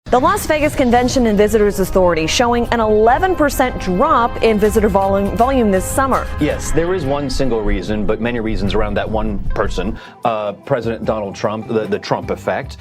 The Las Vegas Convention and Visitors Authority showing an 11% drop in visitor volume this summer. Yes, there is one single reason, but many reasons around that one person, President Donald Trump, the Trump effect,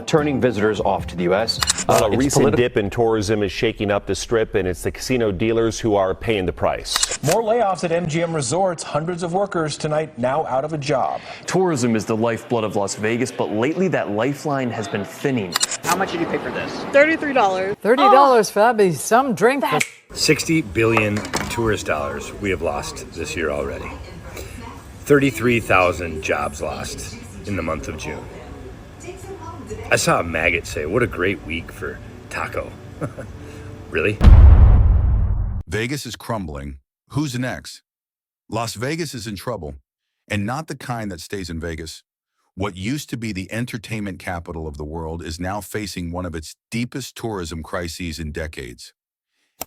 turning visitors off to the U.S. A recent dip in tourism is shaking up the Strip, and it's the casino dealers who are paying the price. More layoffs at MGM Resorts. Hundreds of workers tonight now out of a job. Tourism is the lifeblood of Las Vegas, but lately that lifeline has been thinning. How much did you pay for this? $33. $30 for that be some drink. 60 billion tourist dollars we have lost this year already. 33,000 jobs lost in the month of June. I saw a maggot say, "What a great week for taco." Really? Vegas is crumbling. Who's next? Las Vegas is in trouble, and not the kind that stays in Vegas. What used to be the entertainment capital of the world is now facing one of its deepest tourism crises in decades.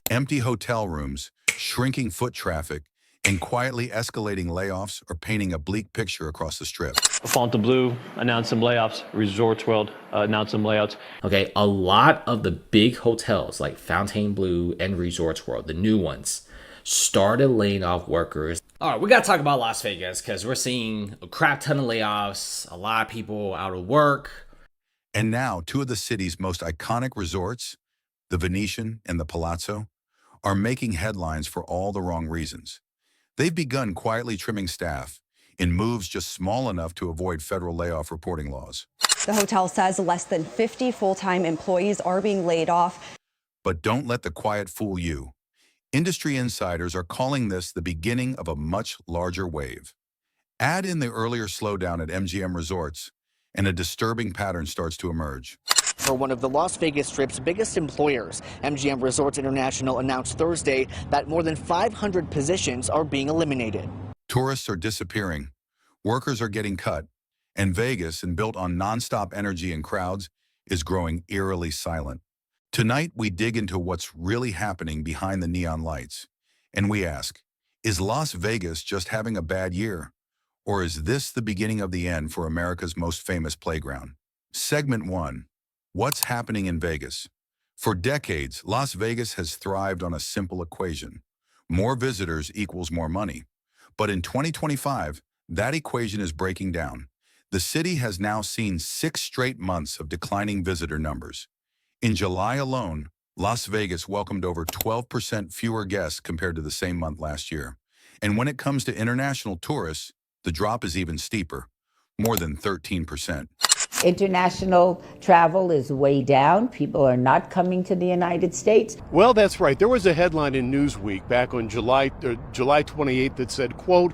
Empty hotel rooms, shrinking foot traffic, and quietly escalating layoffs are painting a bleak picture across the Strip. Fontainebleau announced some layoffs. Resorts World announced some layouts. Okay, a lot of the big hotels like Fontainebleau and Resorts World, the new ones, started laying off workers. All right, we got to talk about Las Vegas because we're seeing a crap ton of layoffs, a lot of people out of work. And now, two of the city's most iconic resorts, the Venetian and the Palazzo, are making headlines for all the wrong reasons. They've begun quietly trimming staff in moves just small enough to avoid federal layoff reporting laws. The hotel says less than 50 full-time employees are being laid off. But don't let the quiet fool you. Industry insiders are calling this the beginning of a much larger wave. Add in the earlier slowdown at MGM Resorts, and a disturbing pattern starts to emerge. For one of the Las Vegas Strip's biggest employers, MGM Resorts International announced Thursday that more than 500 positions are being eliminated. Tourists are disappearing, workers are getting cut, and Vegas, and built on nonstop energy and crowds, is growing eerily silent. Tonight, we dig into what's really happening behind the neon lights. And we ask, is Las Vegas just having a bad year? Or is this the beginning of the end for America's most famous playground? Segment 1. What's happening in Vegas? For decades, Las Vegas has thrived on a simple equation. More visitors equals more money. But in 2025, that equation is breaking down. The city has now seen 6 straight months of declining visitor numbers. In July alone, Las Vegas welcomed over 12% fewer guests compared to the same month last year. And when it comes to international tourists, the drop is even steeper, more than 13%. International travel is way down. People are not coming to the United States. Well, that's right. There was a headline in Newsweek back on July 28th that said, quote,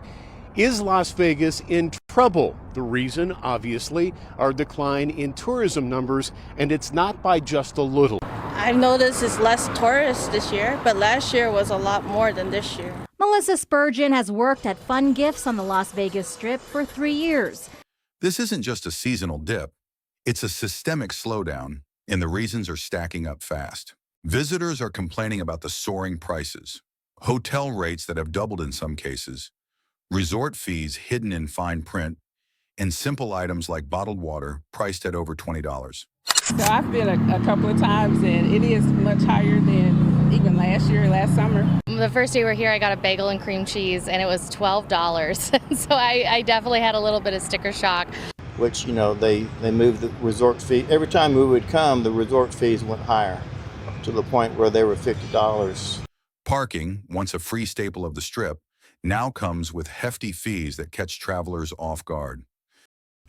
"Is Las Vegas in trouble?" The reason, obviously, our decline in tourism numbers, and it's not by just a little. I've noticed it's less tourists this year, but last year was a lot more than this year. Melissa Spurgeon has worked at Fun Gifts on the Las Vegas Strip for 3 years. This isn't just a seasonal dip. It's a systemic slowdown, and the reasons are stacking up fast. Visitors are complaining about the soaring prices, hotel rates that have doubled in some cases, resort fees hidden in fine print, and simple items like bottled water priced at over $20. So I've been a couple of times, and it is much higher than even last year, last summer. The first day we were here, I got a bagel and cream cheese, and it was $12. So I definitely had a little bit of sticker shock. Which, you know, they moved the resort fee. Every time we would come, the resort fees went higher to the point where they were $50. Parking, once a free staple of the Strip, now comes with hefty fees that catch travelers off guard.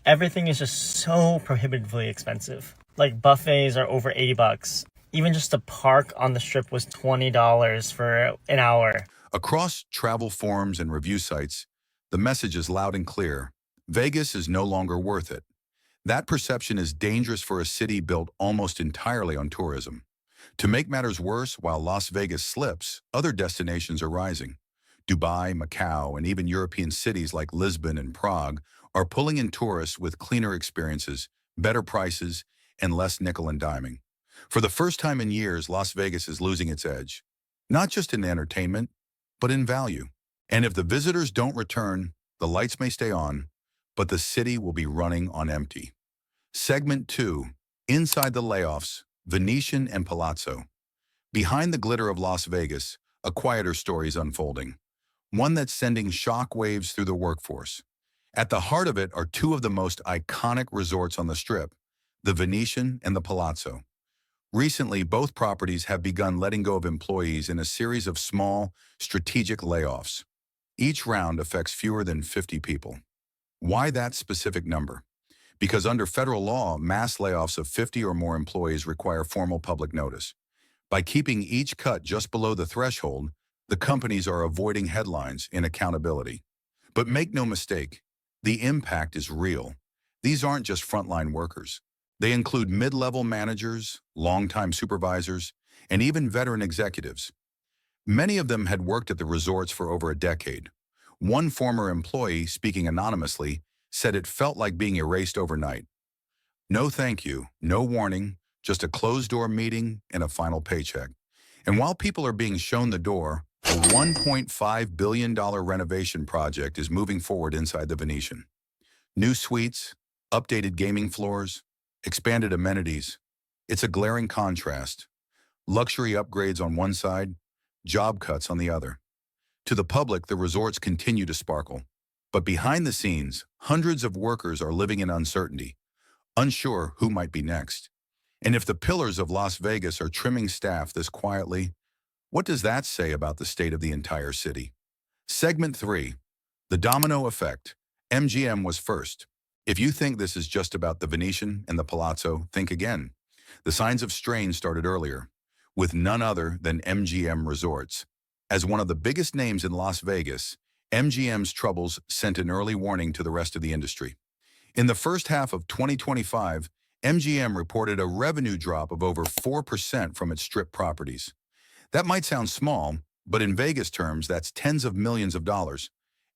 Everything is just so prohibitively expensive. Like buffets are over $80. Even just to park on the Strip was $20 for an hour. Across travel forums and review sites, the message is loud and clear. Vegas is no longer worth it. That perception is dangerous for a city built almost entirely on tourism. To make matters worse, while Las Vegas slips, other destinations are rising. Dubai, Macao, and even European cities like Lisbon and Prague are pulling in tourists with cleaner experiences, better prices, and less nickel and diming. For the first time in years, Las Vegas is losing its edge, not just in entertainment, but in value. And if the visitors don't return, the lights may stay on, but the city will be running on empty. Segment 2, Inside the Layoffs, Venetian and Palazzo. Behind the glitter of Las Vegas, a quieter story is unfolding, one that's sending shock waves through the workforce. At the heart of it are two of the most iconic resorts on the Strip, the Venetian and the Palazzo. Recently, both properties have begun letting go of employees in a series of small, strategic layoffs. Each round affects fewer than 50 people. Why that specific number? Because under federal law, mass layoffs of 50 or more employees require formal public notice. By keeping each cut just below the threshold, the companies are avoiding headlines and accountability. But make no mistake, the impact is real. These aren't just frontline workers. They include mid-level managers, longtime supervisors, and even veteran executives. Many of them had worked at the resorts for over a decade. One former employee, speaking anonymously, said it felt like being erased overnight. No thank you, no warning, just a closed-door meeting and a final paycheck. And while people are being shown the door, a $1.5 billion renovation project is moving forward inside the Venetian. New suites, updated gaming floors, expanded amenities. It's a glaring contrast. Luxury upgrades on one side, job cuts on the other. To the public, the resorts continue to sparkle. But behind the scenes, hundreds of workers are living in uncertainty, unsure who might be next. And if the pillars of Las Vegas are trimming staff this quietly, what does that say about the state of the entire city? Segment 3, the domino effect. MGM was first. If you think this is just about the Venetian and the Palazzo, think again. The signs of strain started earlier, with none other than MGM Resorts. As one of the biggest names in Las Vegas, MGM's troubles sent an early warning to the rest of the industry. In the first half of 2025, MGM reported a revenue drop of over 4% from its Strip properties. That might sound small, but in Vegas terms, that's tens of millions of dollars,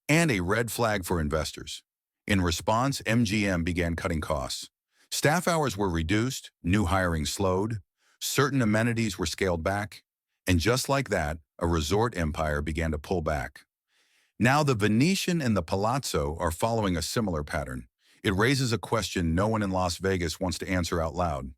and a red flag for investors. In response, MGM began cutting costs. Staff hours were reduced, new hiring slowed, certain amenities were scaled back, and just like that, a resort empire began to pull back. Now the Venetian and the Palazzo are following a similar pattern. It raises a question no one in Las Vegas wants to answer out loud.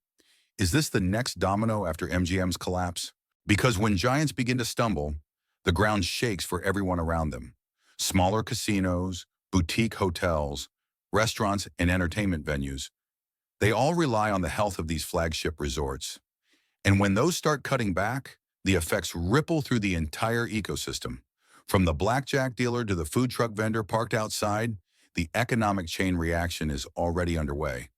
Is this the next domino after MGM's collapse? Because when giants begin to stumble, the ground shakes for everyone around them. Smaller casinos, boutique hotels, restaurants, and entertainment venues, they all rely on the health of these flagship resorts. And when those start cutting back, the effects ripple through the entire ecosystem. From the blackjack dealer to the food truck vendor parked outside, the economic chain reaction is already underway,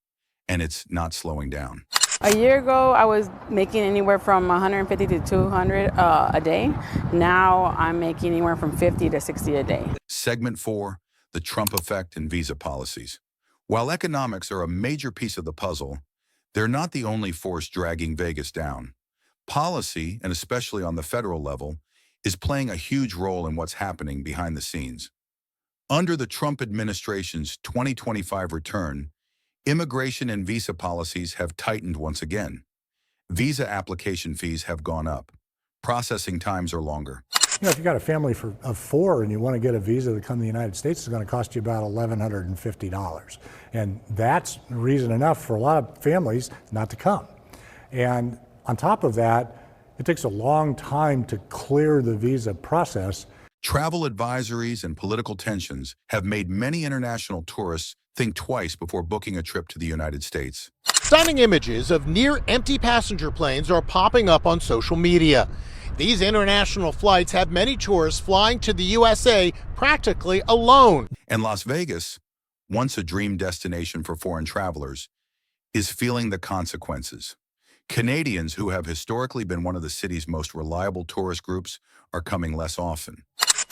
and it's not slowing down. A year ago, I was making anywhere from 150 to 200 a day. Now I'm making anywhere from 50 to 60 a day. Segment 4, the Trump effect and visa policies. While economics are a major piece of the puzzle, they're not the only force dragging Vegas down. Policy, and especially on the federal level, is playing a huge role in what's happening behind the scenes. Under the Trump administration's 2025 return, immigration and visa policies have tightened once again. Visa application fees have gone up. Processing times are longer. You know, if you've got a family of 4 and you want to get a visa to come to the United States, it's going to cost you about $1,150. And that's reason enough for a lot of families not to come. And on top of that, it takes a long time to clear the visa process. Travel advisories and political tensions have made many international tourists think twice before booking a trip to the United States. Stunning images of near-empty passenger planes are popping up on social media. These international flights have many tourists flying to the USA practically alone. And Las Vegas, once a dream destination for foreign travelers, is feeling the consequences. Canadians, who have historically been one of the city's most reliable tourist groups, are coming less often.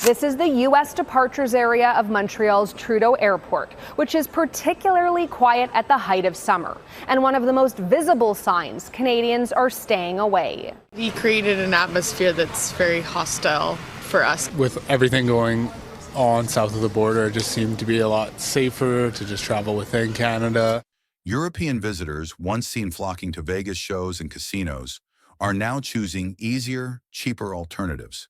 This is the U.S. departures area of Montreal's Trudeau Airport, which is particularly quiet at the height of summer. And one of the most visible signs Canadians are staying away. He created an atmosphere that's very hostile for us. With everything going on south of the border, it just seemed to be a lot safer to just travel within Canada. European visitors, once seen flocking to Vegas shows and casinos, are now choosing easier, cheaper alternatives.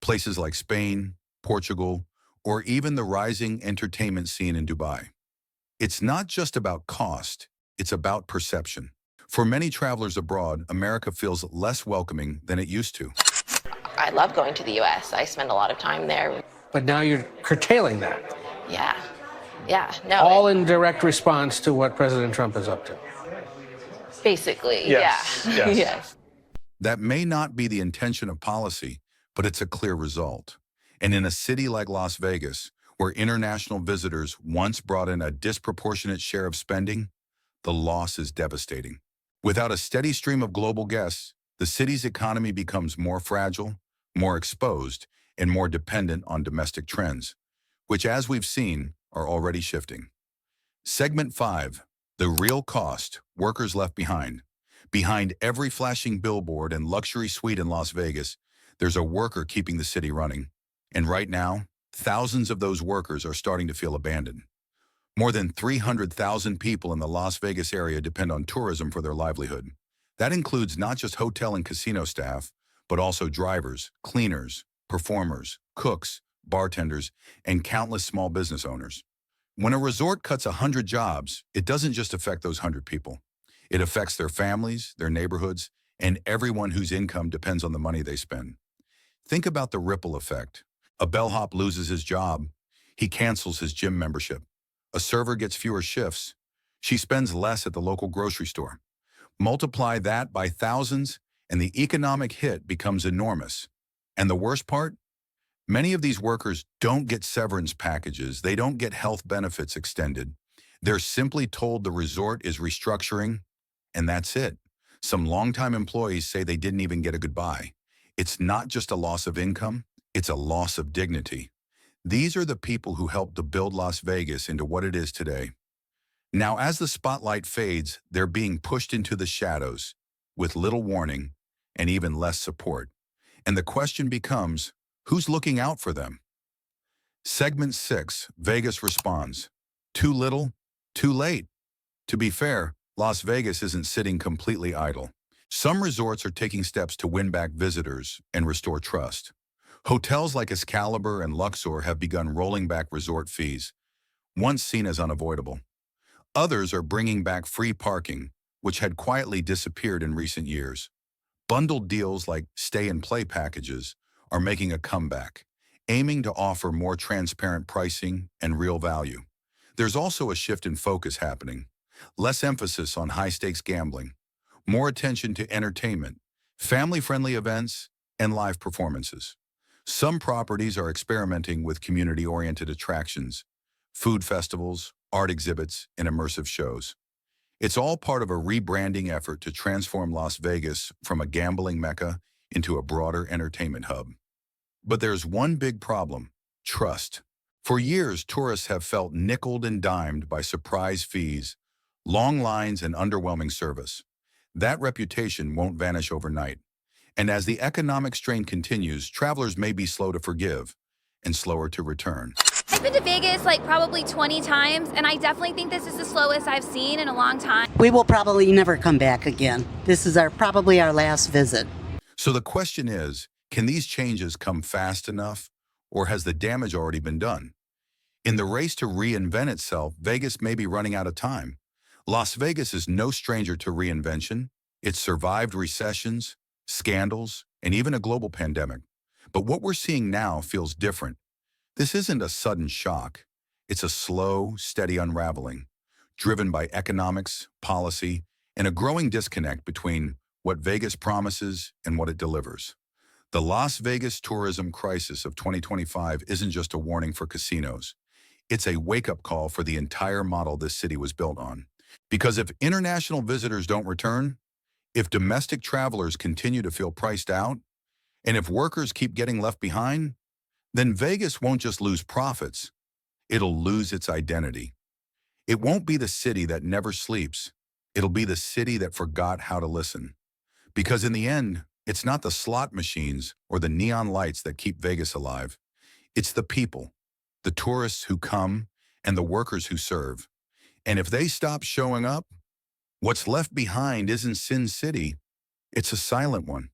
Places like Spain, Portugal, or even the rising entertainment scene in Dubai. It's not just about cost, it's about perception. For many travelers abroad, America feels less welcoming than it used to. I love going to the U.S. I spend a lot of time there. But now you're curtailing that. Yeah. Yeah, no. All in direct response to what President Trump is up to. Basically, Yes, yeah. yes. Yes. That may not be the intention of policy, but it's a clear result. And in a city like Las Vegas, where international visitors once brought in a disproportionate share of spending, the loss is devastating. Without a steady stream of global guests, the city's economy becomes more fragile, more exposed, and more dependent on domestic trends, which, as we've seen, are already shifting. Segment 5, the real cost, workers left behind. Behind every flashing billboard and luxury suite in Las Vegas, there's a worker keeping the city running. And right now, thousands of those workers are starting to feel abandoned. More than 300,000 people in the Las Vegas area depend on tourism for their livelihood. That includes not just hotel and casino staff, but also drivers, cleaners, performers, cooks, bartenders, and countless small business owners. When a resort cuts 100 jobs, it doesn't just affect those 100 people. It affects their families, their neighborhoods, and everyone whose income depends on the money they spend. Think about the ripple effect. A bellhop loses his job. He cancels his gym membership. A server gets fewer shifts. She spends less at the local grocery store. Multiply that by thousands, and the economic hit becomes enormous. And the worst part? Many of these workers don't get severance packages. They don't get health benefits extended. They're simply told the resort is restructuring, and that's it. Some longtime employees say they didn't even get a goodbye. It's not just a loss of income, it's a loss of dignity. These are the people who helped to build Las Vegas into what it is today. Now, as the spotlight fades, they're being pushed into the shadows with little warning and even less support. And the question becomes, who's looking out for them? Segment 6, Vegas responds. Too little, too late. To be fair, Las Vegas isn't sitting completely idle. Some resorts are taking steps to win back visitors and restore trust. Hotels like Excalibur and Luxor have begun rolling back resort fees, once seen as unavoidable. Others are bringing back free parking, which had quietly disappeared in recent years. Bundled deals like stay-and-play packages are making a comeback, aiming to offer more transparent pricing and real value. There's also a shift in focus happening. Less emphasis on high-stakes gambling, more attention to entertainment, family-friendly events, and live performances. Some properties are experimenting with community-oriented attractions, food festivals, art exhibits, and immersive shows. It's all part of a rebranding effort to transform Las Vegas from a gambling mecca into a broader entertainment hub. But there's one big problem: trust. For years, tourists have felt nickeled and dimed by surprise fees, long lines, and underwhelming service. That reputation won't vanish overnight. And as the economic strain continues, travelers may be slow to forgive and slower to return. I've been to Vegas like probably 20 times, and I definitely think this is the slowest I've seen in a long time. We will probably never come back again. This is probably our last visit. So the question is, can these changes come fast enough, or has the damage already been done? In the race to reinvent itself, Vegas may be running out of time. Las Vegas is no stranger to reinvention. It's survived recessions, scandals, and even a global pandemic. But what we're seeing now feels different. This isn't a sudden shock. It's a slow, steady unraveling, driven by economics, policy, and a growing disconnect between what Vegas promises and what it delivers. The Las Vegas tourism crisis of 2025 isn't just a warning for casinos. It's a wake-up call for the entire model this city was built on. Because if international visitors don't return, if domestic travelers continue to feel priced out, and if workers keep getting left behind, then Vegas won't just lose profits, it'll lose its identity. It won't be the city that never sleeps. It'll be the city that forgot how to listen. Because in the end, it's not the slot machines or the neon lights that keep Vegas alive. It's the people, the tourists who come, and the workers who serve. And if they stop showing up, what's left behind isn't Sin City, it's a silent one.